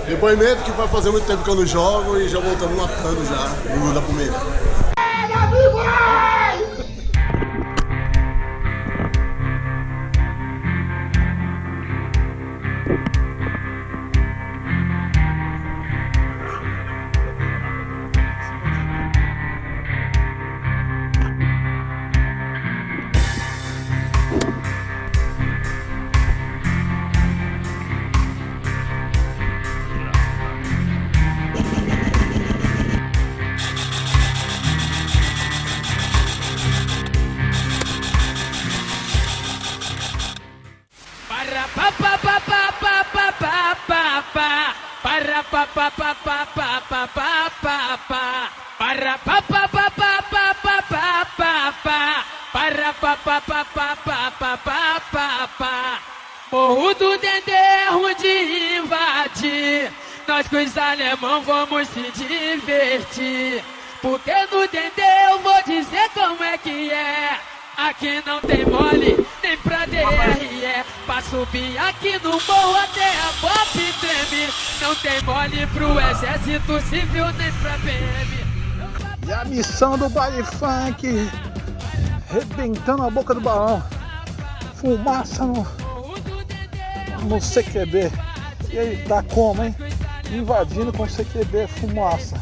Depoimento que vai fazer muito tempo que eu não jogo e já voltamos matando já, no Lula Palmeiras. Morro do Dendê é ruim de invadir. Nós com os alemão vamos se divertir. Porque no Dendê eu vou dizer como é que é. Aqui não tem mole, nem pra DRE. Pra subir aqui no morro até a pop treme. Não tem mole pro exército civil, nem pra PM. E a missão do baile funk, rebentando a boca do balão. Fumaça no CQB. E aí, dá como, hein? Invadindo com CQB, fumaça.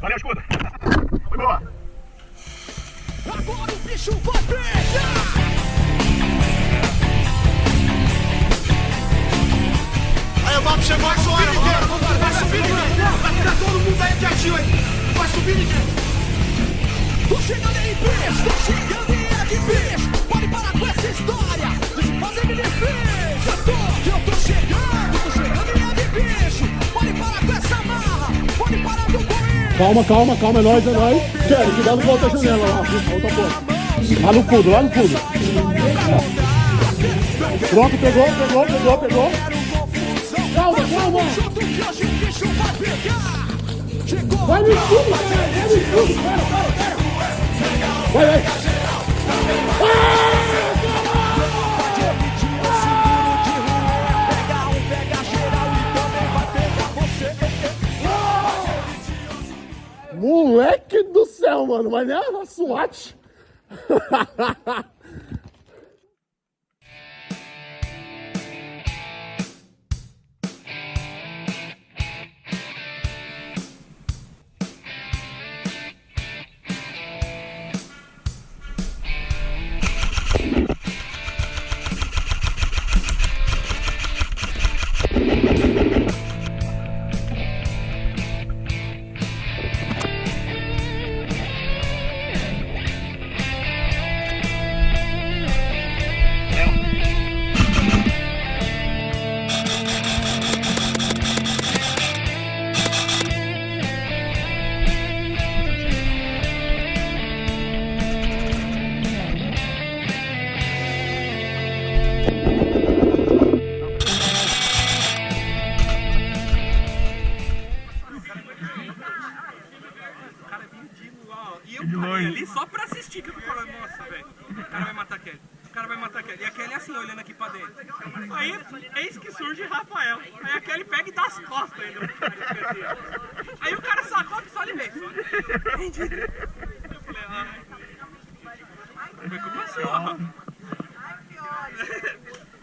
Valeu, escuta! Foi boa! Agora o bicho vai pegar! Aí o Bob chegou agora! Vai subir ninguém! Vai ficar todo mundo aí quietinho aí! Vai subir ninguém! Tô chegando aí, bicho! Tô chegando aí, bicho! Pode parar com essa história! Deixa eu fazer minha defesa! Eu tô chegando! Tô chegando aí, bicho! Pode parar com essa marra! Pode parar do correr! Calma, é nóis, é nóis. Quero, cuidado com a outra janela lá, outra porta. Lá no fundo. Pronto, pegou. Calma. Vai no escudo, Vai. Moleque do céu, mano, mas não é a SWAT. Ali só pra assistir que eu tô falando, nossa, velho, o cara vai matar a Kelly. E a Kelly assim, olhando aqui pra dentro. Aí, eis que surge Rafael. Aí a Kelly pega e dá as costas ainda. Aí o cara sacou só ele vê. Entendi. Eu falei, ai. Foi como assim, ó.